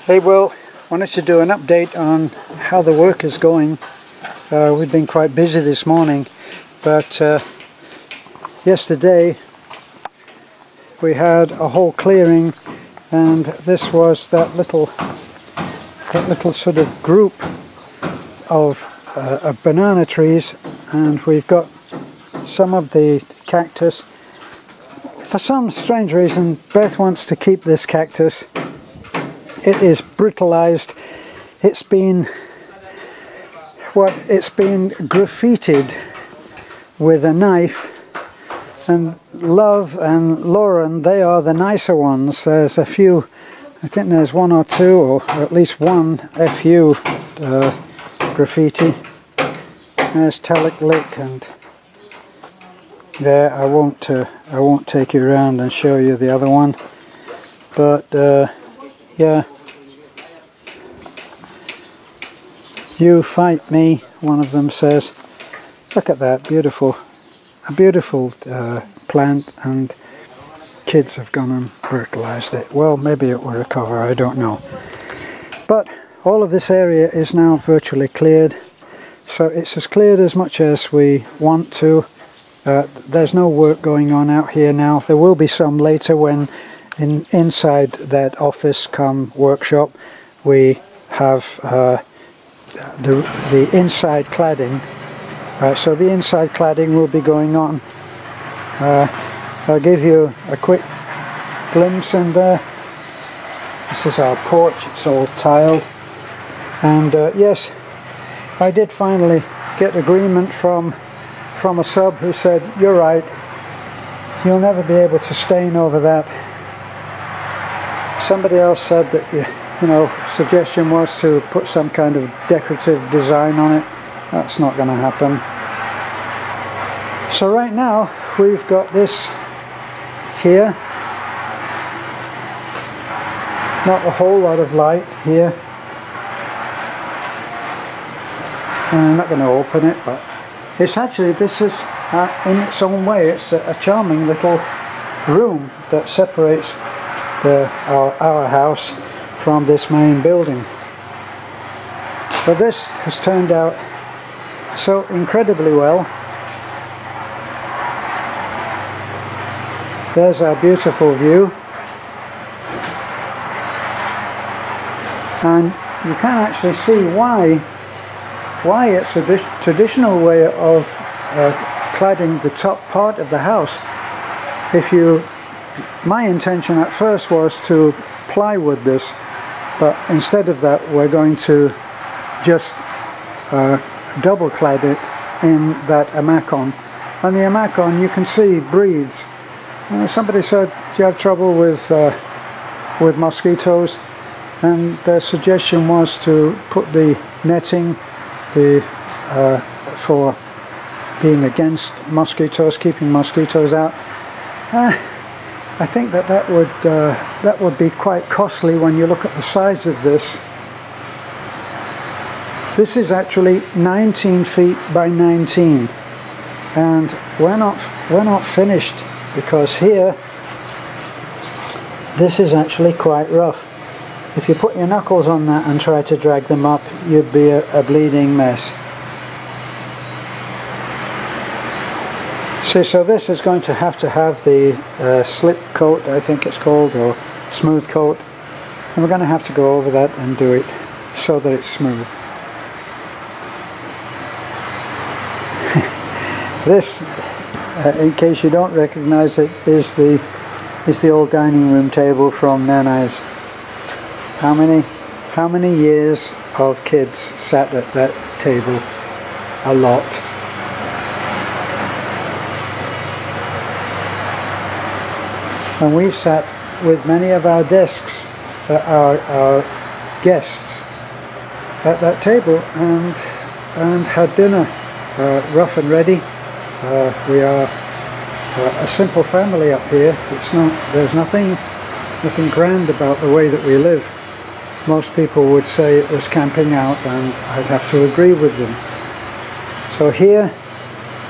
Hey Will, wanted to do an update on how the work is going. We've been quite busy this morning, but yesterday we had a whole clearing, and this was that little sort of group of banana trees, and we've got some of the cactus. For some strange reason, Beth wants to keep this cactus. It is brittleized. It's been graffitied with a knife, and Love and Lauren, they are the nicer ones. There's a few, I think there's one or two, or at least one FU graffiti. There's Telic Lick, and there I won't take you around and show you the other one, but yeah. You fight me, one of them says. Look at that, beautiful, a beautiful plant, and kids have gone and fertilized it. Well, maybe it will recover, I don't know. But all of this area is now virtually cleared, so it's as cleared as much as we want to. There's no work going on out here now. There will be some later when inside that office come workshop we have the inside cladding. So the inside cladding will be going on. I'll give you a quick glimpse in there. This is our porch, it's all tiled, and yes, I did finally get agreement from a sub who said, "You're right, you'll never be able to stain over that." Somebody else said that suggestion was to put some kind of decorative design on it. That's not going to happen. So right now we've got this here. Not a whole lot of light here. I'm not going to open it, but it's actually, this is in its own way, it's a charming little room that separates our house from this main building. But this has turned out so incredibly well. There's our beautiful view, and you can actually see why it's a traditional way of cladding the top part of the house. My intention at first was to plywood this, but instead of that we're going to just double clad it in that amacon. And the amacon, you can see, breathes. Somebody said, do you have trouble with mosquitoes? And their suggestion was to put the netting for being against mosquitoes, keeping mosquitoes out. I think that would be quite costly when you look at the size of this. This is actually 19 feet by 19, and we're not finished, because here this is actually quite rough. If you put your knuckles on that and try to drag them up, you'd be a bleeding mess. So this is going to have the slip coat, I think it's called, or smooth coat, and we're going to have to go over that and do it so that it's smooth. This, in case you don't recognize it, is the old dining room table from Nana's. How many years of kids sat at that table? A lot. And we've sat with many of our desks, our guests, at that table and had dinner, rough and ready. We are a simple family up here. There's nothing grand about the way that we live. Most people would say it was camping out, and I'd have to agree with them. So here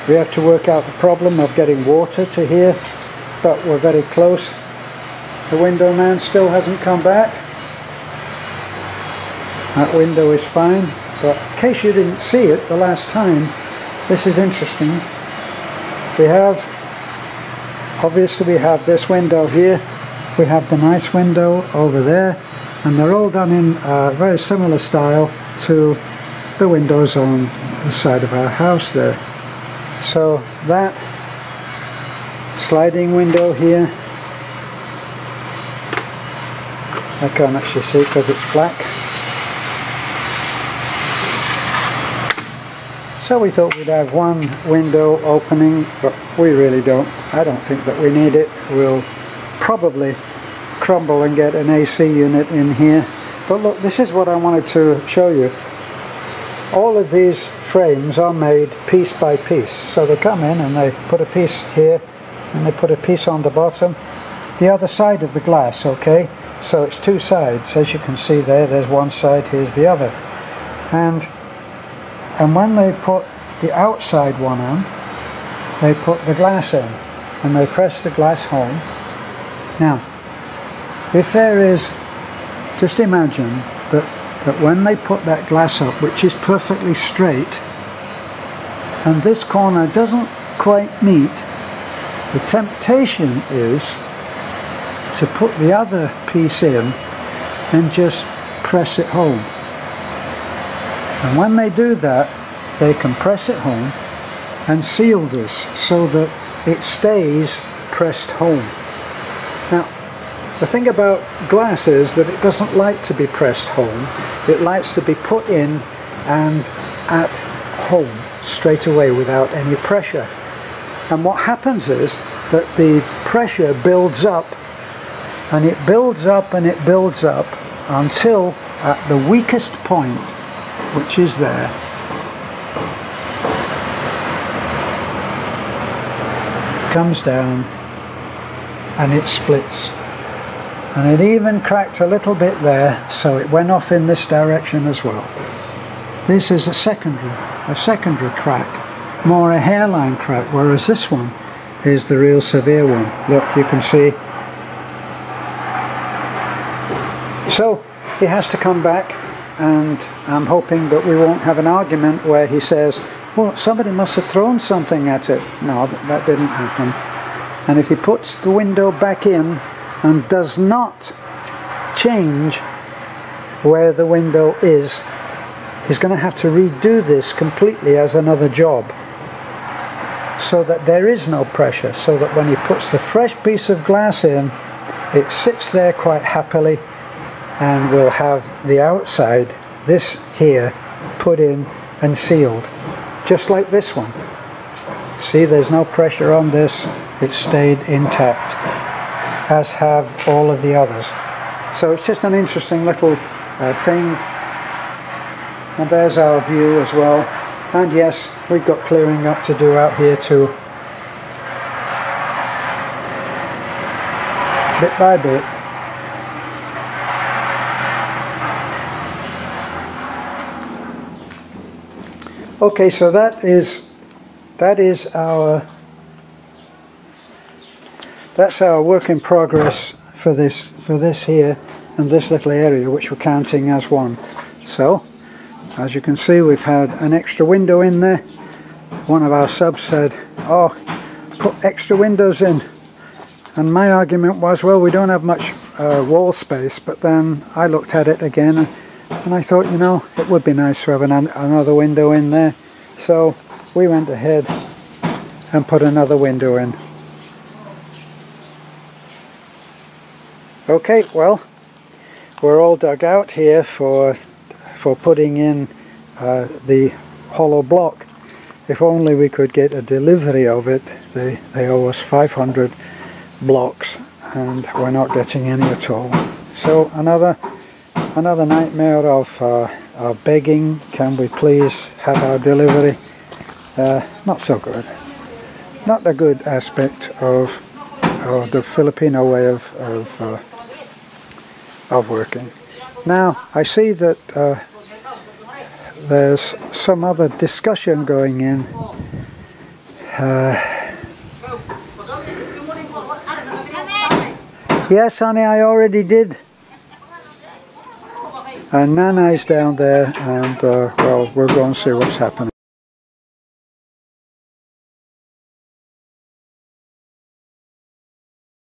we have to work out the problem of getting water to here, but we're very close. The window man still hasn't come back. That window is fine, but in case you didn't see it the last time, this is interesting. Obviously we have this window here, we have the nice window over there, and they're all done in a very similar style to the windows on the side of our house there. So that sliding window here, I can't actually see because it's black. So we thought we'd have one window opening, but we really don't. I don't think that we need it. We'll probably crumble and get an AC unit in here. But look, this is what I wanted to show you. All of these frames are made piece by piece. So they come in and they put a piece here and they put a piece on the bottom. The other side of the glass, okay? So it's two sides. As you can see there, there's one side, here's the other. And when they put the outside one on, they put the glass in and they press the glass home. Now, if there is, just imagine that when they put that glass up, which is perfectly straight, and this corner doesn't quite meet, the temptation is to put the other piece in and just press it home. And when they do that, they can press it home and seal this so that it stays pressed home. Now, the thing about glass is that it doesn't like to be pressed home. It likes to be put in and at home straight away without any pressure. And what happens is that the pressure builds up, and it builds up and it builds up until at the weakest point, which is there, comes down and it splits. And it even cracked a little bit there, so it went off in this direction as well. This is a secondary crack, more a hairline crack, whereas this one is the real severe one. Look, you can see. So he has to come back, and I'm hoping that we won't have an argument where he says, well, somebody must have thrown something at it. No, that didn't happen. And if he puts the window back in and does not change where the window is, he's going to have to redo this completely as another job, so that there is no pressure, so that when he puts the fresh piece of glass in, it sits there quite happily, and we'll have the outside, this here, put in and sealed, just like this one. See, there's no pressure on this, it stayed intact, as have all of the others. So it's just an interesting little thing. And there's our view as well. And yes, we've got clearing up to do out here too. Bit by bit. Okay, so that is that's our work in progress for this here and this little area, which we're counting as one. So as you can see, we've had an extra window in there. One of our subs said, oh, put extra windows in, and my argument was, well, we don't have much wall space. But then I looked at it again and I thought, you know, it would be nice to have another window in there. So we went ahead and put another window in. Okay, well, we're all dug out here for putting in the hollow block. If only we could get a delivery of it. They owe us 500 blocks and we're not getting any at all. So another nightmare of begging, can we please have our delivery? Not so good. Not a good aspect of the Filipino way of working. Now I see that there's some other discussion going in. Yes, honey, I already did. And Nana's down there, and well, we'll go and see what's happening.